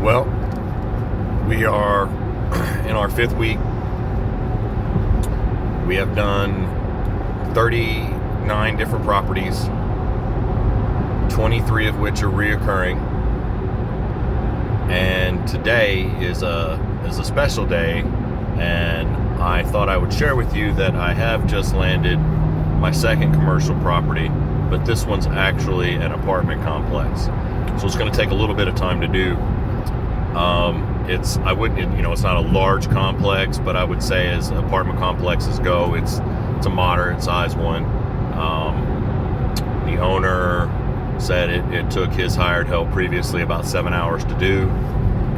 Well, we are in our 5th week. We have done 39 different properties, 23 of which are reoccurring. And today is a special day, and I thought I would share with you that I have just landed my second commercial property, but this one's actually an apartment complex. So it's going to take a little bit of time to do. It's not a large complex, but I would say as apartment complexes go, it's a moderate size one. The owner said it took his hired help previously about 7 hours to do,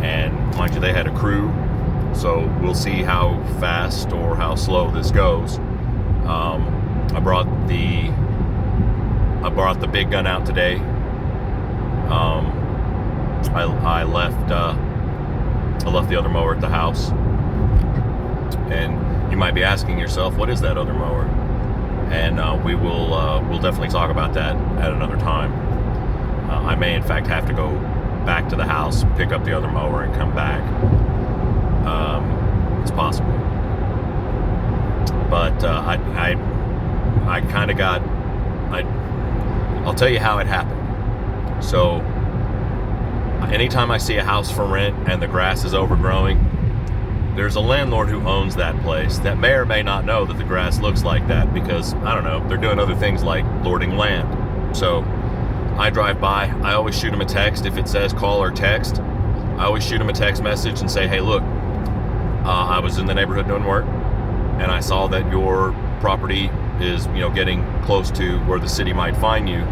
and mind you, they had a crew, so we'll see how fast or how slow this goes. I brought the big gun out today. I left the other mower at the house, and you might be asking yourself, what is that other mower? And we'll definitely talk about that at another time. I may in fact have to go back to the house, pick up the other mower, and come back. It's possible, but I'll tell you how it happened. So anytime I see a house for rent and the grass is overgrowing, there's a landlord who owns that place that may or may not know that the grass looks like that because, I don't know, they're doing other things like lording land. So I drive by, I always shoot him a text. If it says call or text, I always shoot him a text message and say, hey, look, I was in the neighborhood doing work, and I saw that your property is, getting close to where the city might fine you.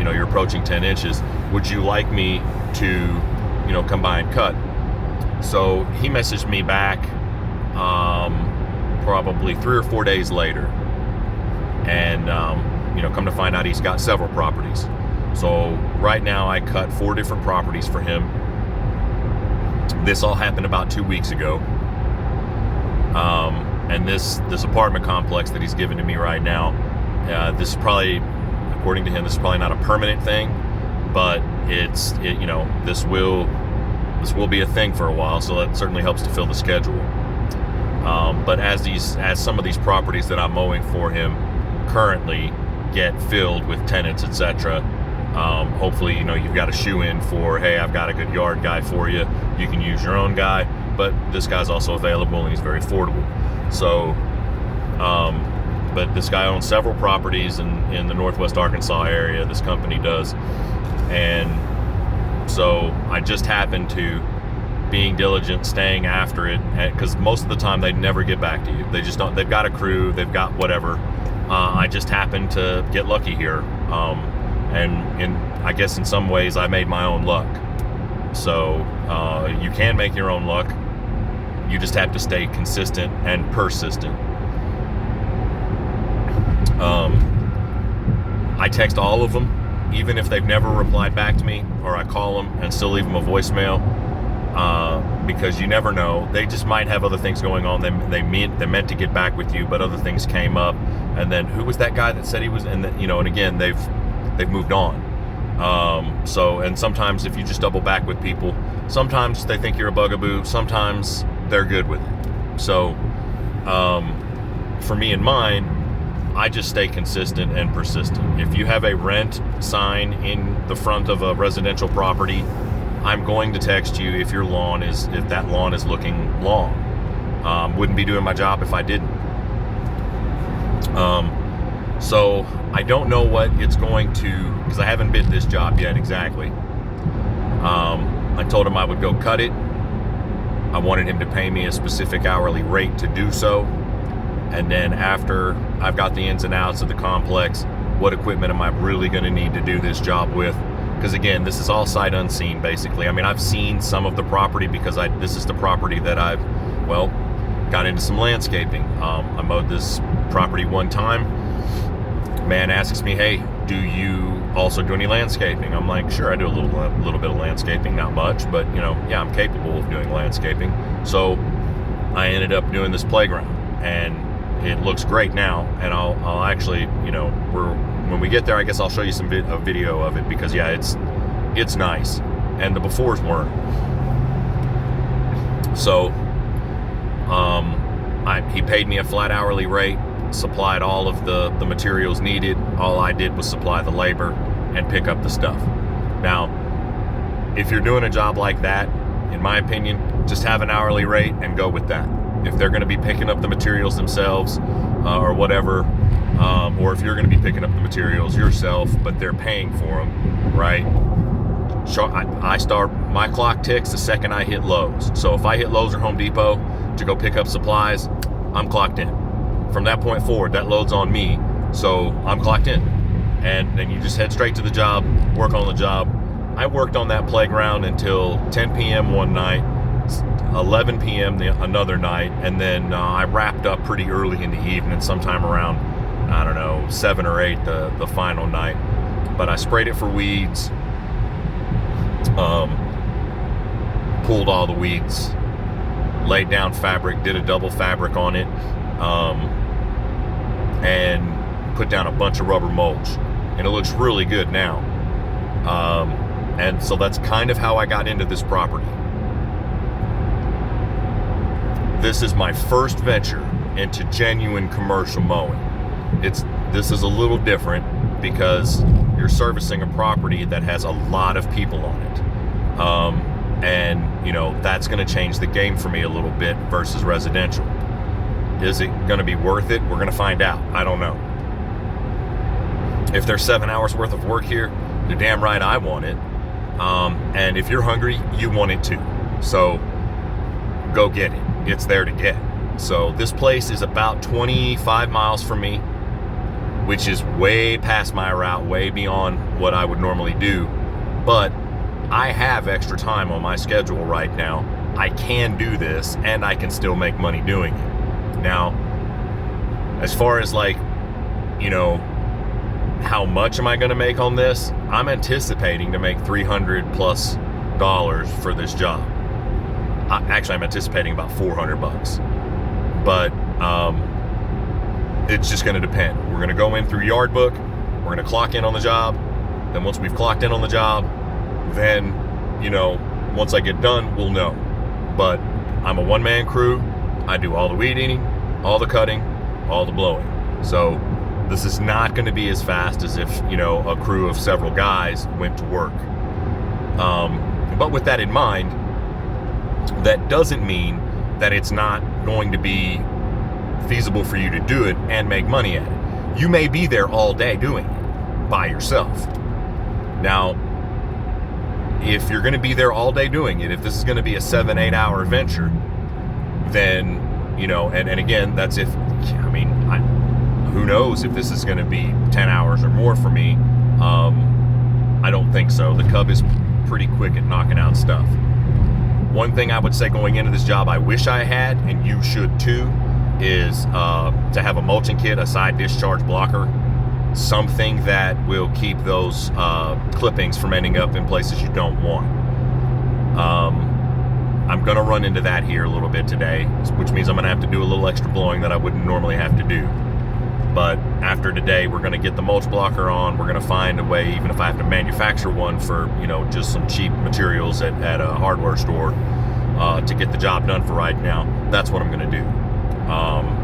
You're approaching 10 inches. Would you like me to, come by and cut? So he messaged me back probably 3 or 4 days later. And, come to find out he's got several properties. So right now I cut 4 different properties for him. This all happened about 2 weeks ago. And this apartment complex that he's given to me right now, this is probably, according to him, this is probably not a permanent thing, but this will be a thing for a while, so that certainly helps to fill the schedule. But as some of these properties that I'm mowing for him currently get filled with tenants, etc., hopefully, you've got a shoe in for, hey, I've got a good yard guy for you. You can use your own guy, but this guy's also available and he's very affordable. So, but this guy owns several properties in the Northwest Arkansas area. This company does. And so I just happened to, being diligent, staying after it, because most of the time they never get back to you. They just don't. They've got a crew. They've got whatever. I just happened to get lucky here. And I guess in some ways I made my own luck. So you can make your own luck. You just have to stay consistent and persistent. I text all of them, even if they've never replied back to me, or I call them and still leave them a voicemail, because you never know. They just might have other things going on. They meant to get back with you, but other things came up. And then who was that guy that said he was? And and again, they've moved on. And sometimes if you just double back with people, sometimes they think you're a bugaboo. Sometimes they're good with it. So for me and mine, I just stay consistent and persistent. If you have a rent sign in the front of a residential property, I'm going to text you if that lawn is looking long. Wouldn't be doing my job if I didn't. So I don't know what it's going to, because I haven't bid this job yet exactly. I told him I would go cut it. I wanted him to pay me a specific hourly rate to do so. And then after I've got the ins and outs of the complex, what equipment am I really going to need to do this job with? Because again, this is all sight unseen, basically. I mean, I've seen some of the property because this is the property that I've, got into some landscaping. I mowed this property one time. Man asks me, hey, do you also do any landscaping? I'm like, sure, I do a little bit of landscaping, not much, but I'm capable of doing landscaping. So I ended up doing this playground, and it looks great now. And I'll actually, when we get there, I guess I'll show you a video of it, because it's nice. and the befores weren't. So he paid me a flat hourly rate, supplied all of the materials needed. All I did was supply the labor and pick up the stuff. Now, if you're doing a job like that, in my opinion, just have an hourly rate and go with that. If they're going to be picking up the materials themselves or whatever, or if you're going to be picking up the materials yourself, but they're paying for them, right? My clock ticks the second I hit Lowe's. So if I hit Lowe's or Home Depot to go pick up supplies, I'm clocked in. From that point forward, that load's on me, so I'm clocked in. And then you just head straight to the job, work on the job. I worked on that playground until 10 p.m. one night, 11 p.m. another night, and then I wrapped up pretty early in the evening, sometime around, 7 or 8 the final night. But I sprayed it for weeds, pulled all the weeds, laid down fabric, did a double fabric on it, and put down a bunch of rubber mulch, and it looks really good now. And so that's kind of how I got into this property. This is my first venture into genuine commercial mowing. This is a little different because you're servicing a property that has a lot of people on it. And that's going to change the game for me a little bit versus residential. Is it going to be worth it? We're going to find out. I don't know. If there's 7 hours worth of work here, you're damn right I want it. And if you're hungry, you want it too. So go get it. It's there to get. So this place is about 25 miles from me, which is way past my route, way beyond what I would normally do. But I have extra time on my schedule right now. I can do this, and I can still make money doing it. Now, as far as how much am I going to make on this? I'm anticipating to make $300+ for this job. Actually, I'm anticipating about $400. But it's just going to depend. We're going to go in through Yardbook. We're going to clock in on the job. Then once we've clocked in on the job, then, once I get done, we'll know. But I'm a one-man crew. I do all the weed eating, all the cutting, all the blowing. So this is not going to be as fast as if, a crew of several guys went to work. But with that in mind, that doesn't mean that it's not going to be feasible for you to do it and make money at it. You may be there all day doing it by yourself. Now, if you're going to be there all day doing it, if this is going to be a 7-8 hour venture, then, and again, that's if, who knows if this is going to be 10 hours or more for me. I don't think so. The Cub is pretty quick at knocking out stuff. One thing I would say going into this job I wish I had, and you should too, is to have a mulching kit, a side discharge blocker, something that will keep those clippings from ending up in places you don't want. I'm going to run into that here a little bit today, which means I'm going to have to do a little extra blowing that I wouldn't normally have to do. But after today, we're going to get the mulch blocker on. We're going to find a way, even if I have to manufacture one for, just some cheap materials at a hardware store to get the job done for right now. That's what I'm going to do.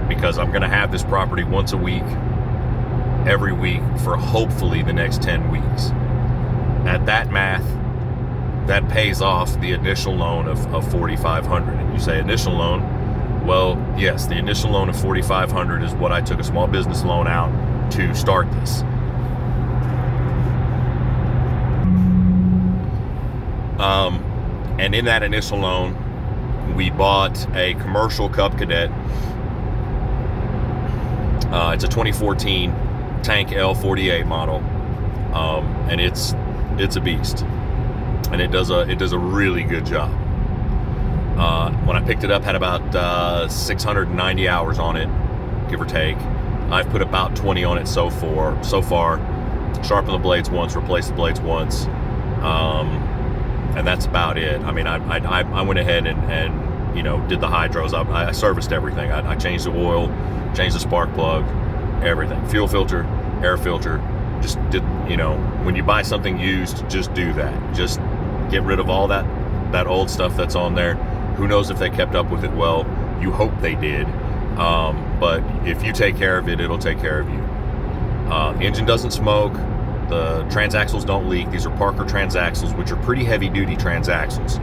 Because I'm going to have this property once a week, every week for hopefully the next 10 weeks. At that math, that pays off the initial loan of $4,500. And you say initial loan? Well, yes, the initial loan of $4,500 is what I took a small business loan out to start this. And in that initial loan, we bought a commercial Cub Cadet. It's a 2014 Tank L48 model, and it's a beast, and it does a really good job. When I picked it up, had about 690 hours on it, give or take. I've put about 20 on it so far. Sharpened the blades once, replaced the blades once, and that's about it. I mean, I went ahead and did the hydros. I serviced everything. I changed the oil, changed the spark plug, everything. Fuel filter, air filter. Just did, when you buy something used, just do that. Just get rid of all that old stuff that's on there. Who knows if they kept up with it well? You hope they did. But if you take care of it, it'll take care of you. The engine doesn't smoke. The transaxles don't leak. These are Parker transaxles, which are pretty heavy-duty transaxles.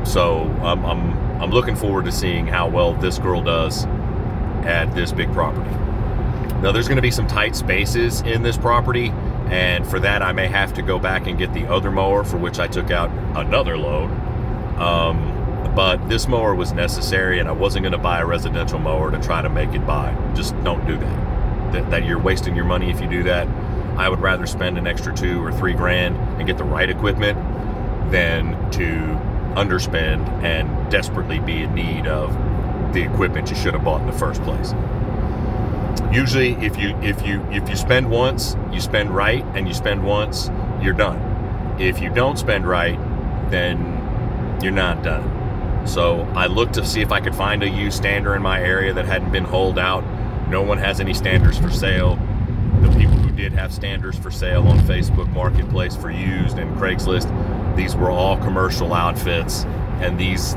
So I'm looking forward to seeing how well this girl does at this big property. Now, there's going to be some tight spaces in this property, and for that I may have to go back and get the other mower, for which I took out another load. But this mower was necessary, and I wasn't going to buy a residential mower to try to make it by. Just don't do that. That you're wasting your money if you do that. I would rather spend an extra $2,000 or $3,000 and get the right equipment than to underspend and desperately be in need of the equipment you should have bought in the first place. Usually, if you spend once, you spend right, and you spend once, you're done. If you don't spend right, then you're not done. So I looked to see if I could find a used stander in my area that hadn't been hauled out. No one has any standers for sale. The people who did have standers for sale on Facebook Marketplace for used and Craigslist, these were all commercial outfits, and these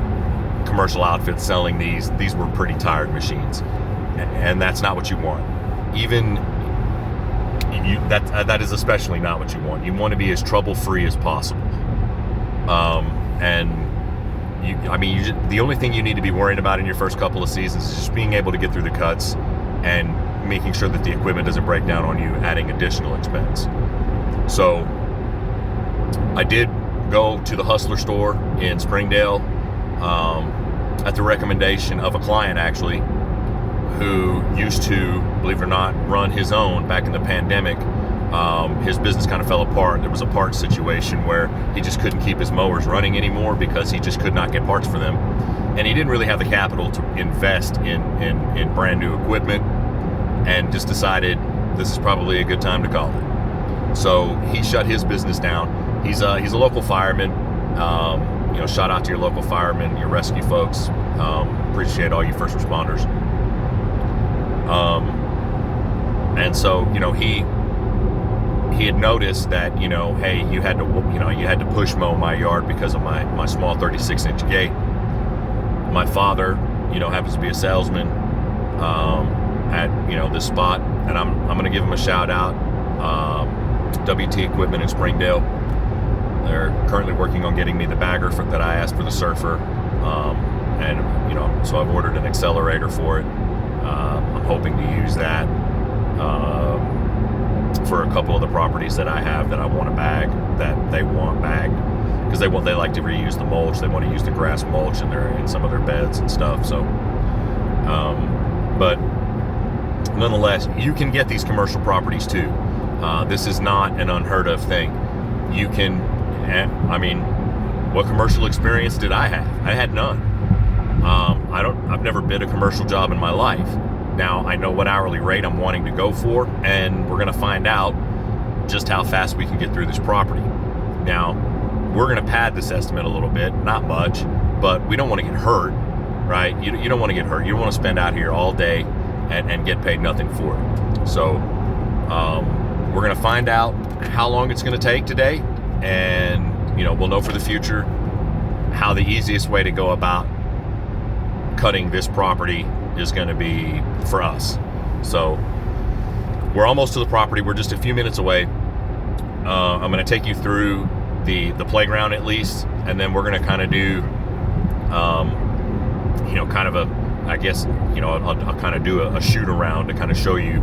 commercial outfits selling these were pretty tired machines, and that's not what you want. Even that is especially not what you want. You want to be as trouble-free as possible. The only thing you need to be worrying about in your first couple of seasons is just being able to get through the cuts and making sure that the equipment doesn't break down on you, adding additional expense. So I did go to the Hustler store in Springdale at the recommendation of a client, actually, who used to, believe it or not, run his own back in the pandemic. His business kind of fell apart. There was a parts situation where he just couldn't keep his mowers running anymore because he just could not get parts for them. And he didn't really have the capital to invest in brand new equipment, and just decided this is probably a good time to call it. So he shut his business down. He's a local fireman. Shout out to your local firemen, your rescue folks. Appreciate all you first responders. And so, he had noticed that, hey, you had to push mow my yard because of my small 36-inch gate. My father, happens to be a salesman at this spot, and I'm going to give him a shout out. WT Equipment in Springdale. They're currently working on getting me the bagger that I asked for the Surfer, and so I've ordered an accelerator for it. I'm hoping to use that for a couple of the properties that I have that I want to bag, that they want bagged, because they like to reuse the mulch. They want to use the grass mulch in some of their beds and stuff. So, but nonetheless, you can get these commercial properties too. This is not an unheard of thing. You can, what commercial experience did I have? I had none. I've never bid a commercial job in my life. Now I know what hourly rate I'm wanting to go for, and we're going to find out just how fast we can get through this property. Now, we're going to pad this estimate a little bit, not much, but we don't want to get hurt, right? You don't want to get hurt. You don't want to spend out here all day and get paid nothing for it. So we're going to find out how long it's going to take today, and we'll know for the future how the easiest way to go about cutting this property is going to be for us. So we're almost to the property. We're just a few minutes away. I'm going to take you through the playground at least, and then we're going to kind of do I'll kind of do a shoot around to kind of show you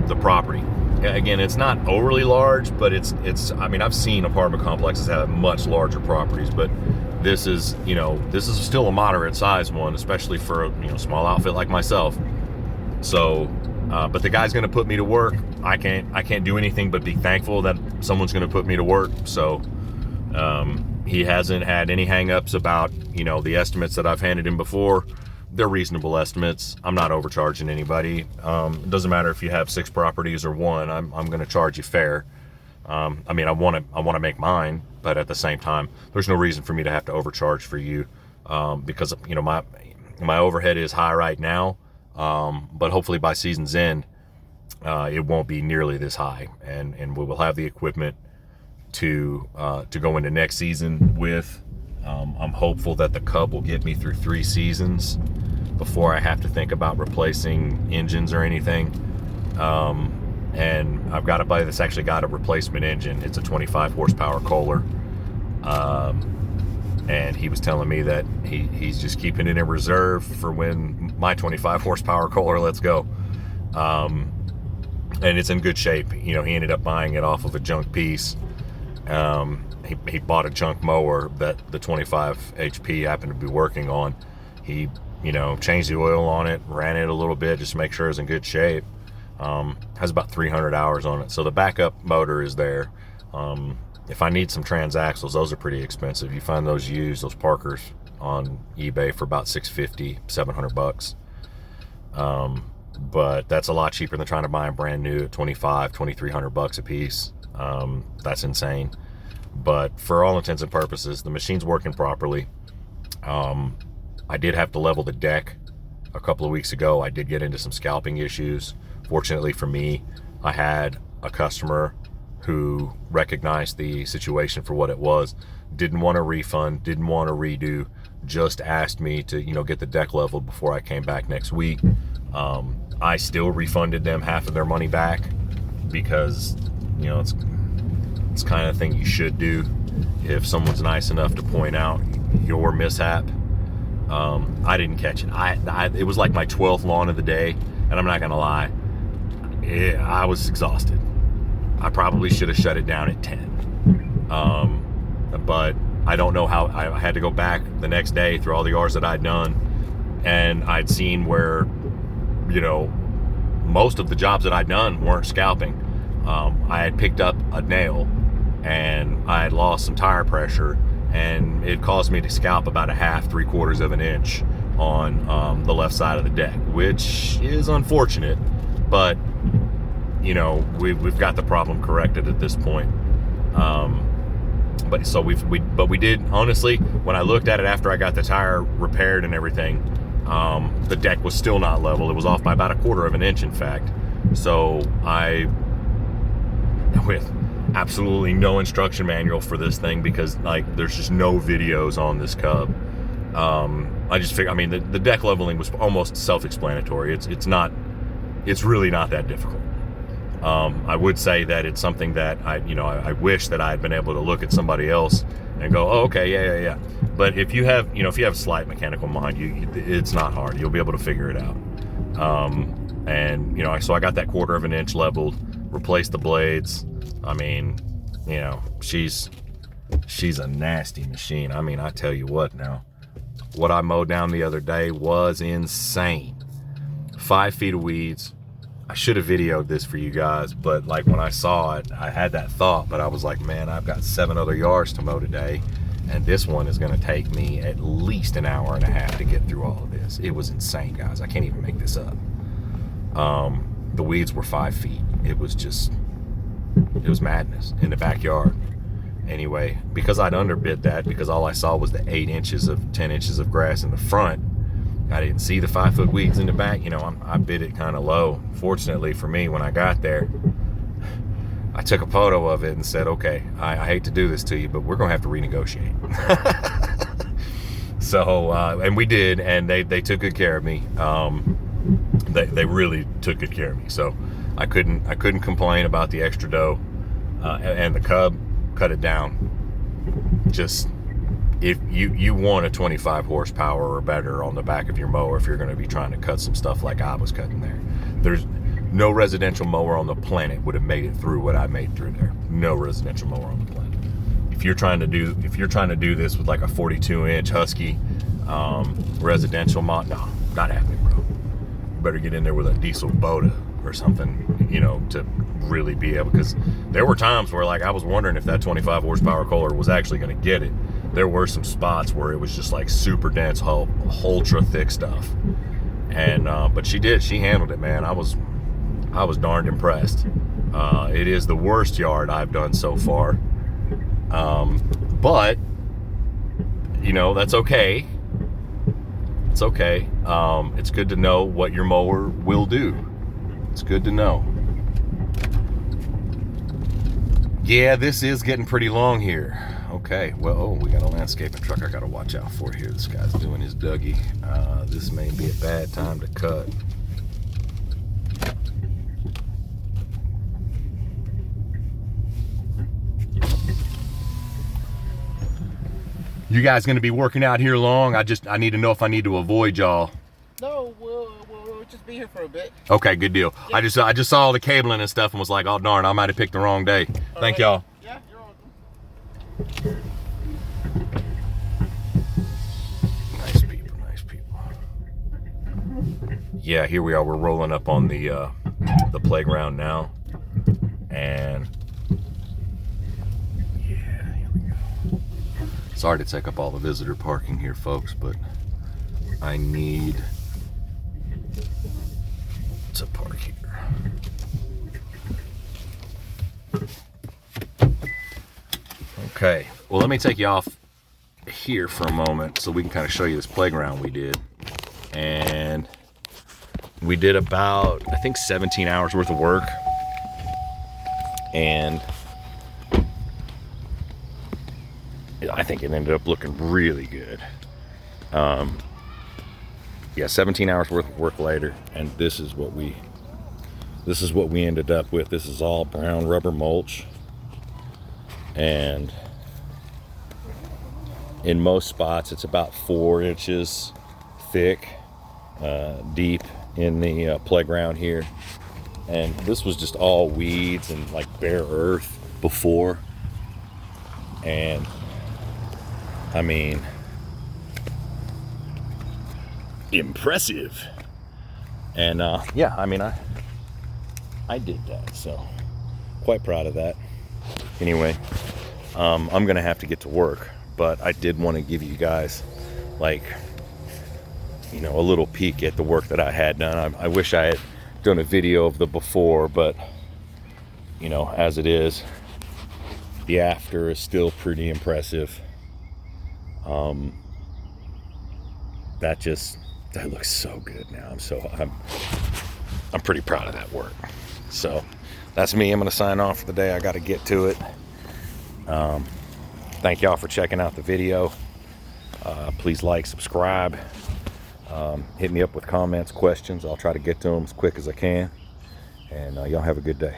the property. Again, it's not overly large, but it's I've seen apartment complexes have much larger properties, but this is still a moderate sized one, especially for a small outfit like myself. So, but the guy's going to put me to work. I can't do anything but be thankful that someone's going to put me to work. So, he hasn't had any hang-ups about the estimates that I've handed him before. They're reasonable estimates. I'm not overcharging anybody. It doesn't matter if you have 6 properties or 1. I'm going to charge you fair. I want to make mine, but at the same time, there's no reason for me to have to overcharge for you, because my overhead is high right now. But hopefully by season's end, it won't be nearly this high, and we will have the equipment to go into next season with. I'm hopeful that the Cub will get me through 3 seasons before I have to think about replacing engines or anything. And I've got a buddy that's actually got a replacement engine. It's a 25 horsepower Kohler. And he was telling me that he's just keeping it in reserve for when my 25 horsepower Kohler lets go. And it's in good shape. You know, he ended up buying it off of a junk piece. He bought a junk mower that the 25 HP happened to be working on. He, you know, changed the oil on it, ran it a little bit just to make sure it's in good shape. Has about 300 hours on it. So the backup motor is there. If I need some transaxles, those are pretty expensive. You find those used, those Parkers, on eBay for about $650, $700. But that's a lot cheaper than trying to buy them brand new at $2,300 a piece. That's insane. But for all intents and purposes, the machine's working properly. I did have to level the deck a couple of weeks ago. I did get into some scalping issues. Fortunately for me, I had a customer who recognized the situation for what it was, didn't want a refund, didn't want a redo, just asked me to, you know, get the deck leveled before I came back next week. I still refunded them half of their money back because, you know, it's kind of thing you should do if someone's nice enough to point out your mishap. I didn't catch it. It was like my 12th lawn of the day, and I'm not gonna lie, I was exhausted. I probably should have shut it down at 10. But I don't know how. I had to go back the next day through all the R's that I'd done, and I'd seen where, you know, most of the jobs that I'd done weren't scalping. I had picked up a nail and I had lost some tire pressure, and it caused me to scalp about a half, 3/4 of an inch on the left side of the deck, which is unfortunate, but you know, we've got the problem corrected at this point. But so we did, honestly, when I looked at it after I got the tire repaired and everything, the deck was still not level. It was off by about 1/4 of an inch, in fact. So with absolutely no instruction manual for this thing, because like there's just no videos on this Cub. I just figured, I mean, the deck leveling was almost self-explanatory. It's really not that difficult. I would say that it's something that I wish that I had been able to look at somebody else and go, oh, okay, yeah. But if you have slight mechanical mind, it's not hard. You'll be able to figure it out. And you know, so I got that 1/4 of an inch leveled, replaced the blades. I mean, you know, she's a nasty machine. I mean, I tell you what now, what I mowed down the other day was insane. 5 feet of weeds. I should have videoed this for you guys, but like when I saw it, I had that thought, but I was like, man, I've got 7 other yards to mow today, and this one is going to take me at least an hour and a half to get through all of this. It was insane, guys. I can't even make this up. The weeds were 5 feet. It was madness in the backyard. Anyway, because I'd underbid that, because all I saw was the 10 inches of grass in the front, I didn't see the 5 foot weeds in the back. You know, I bid it kind of low. Fortunately for me, when I got there, I took a photo of it and said, okay, I hate to do this to you, but we're going to have to renegotiate. So, and we did, and they took good care of me. They really took good care of me. So I couldn't complain about the extra dough. And the Cub cut it down. Just, if you want a 25 horsepower or better on the back of your mower, if you're going to be trying to cut some stuff like I was cutting there, there's no residential mower on the planet would have made it through what I made through there. No residential mower on the planet. If you're trying to do this with like a 42-inch Husky residential mod, no, not happening, bro. You better get in there with a diesel Boda or something, you know, to really be able, because there were times where like I was wondering if that 25 horsepower Kohler was actually going to get it. There were some spots where it was just like super dense, ultra thick stuff, and but she handled it, man. I was darned impressed. It is the worst yard I've done so far, but you know, that's okay. It's okay. It's good to know what your mower will do. It's good to know. Yeah, this is getting pretty long here. Okay, well, oh, we got a landscaping truck I gotta watch out for here. This guy's doing his Dougie. This may be a bad time to cut. You guys gonna be working out here long? I need to know if I need to avoid y'all. No, we'll just be here for a bit. Okay, good deal. Yeah. I just saw all the cabling and stuff and was like, oh darn, I might have picked the wrong day. Thank y'all. Yeah, you're welcome. Nice people, nice people. Yeah, here we are. We're rolling up on the playground now, and yeah, here we go. Sorry to take up all the visitor parking here, folks, but I need to park here. Okay, well, let me take you off here for a moment so we can kind of show you this playground we did. And we did about, I think, 17 hours worth of work. And I think it ended up looking really good. Yeah, 17 hours worth of work later, and this is what we ended up with. This is all brown rubber mulch, and in most spots it's about 4 inches thick, deep in the playground here. And this was just all weeds and like bare earth before, and I mean, impressive. And yeah, I mean, I did that, so quite proud of that. Anyway, I'm gonna have to get to work, but I did want to give you guys, like, you know, a little peek at the work that I had done. I wish I had done a video of the before, but you know, as it is, the after is still pretty impressive. That looks so good now. I'm pretty proud of that work. So that's me. I'm gonna sign off for the day. I got to get to it. Thank y'all for checking out the video. Please like, subscribe, hit me up with comments, questions. I'll try to get to them as quick as I can, and y'all have a good day.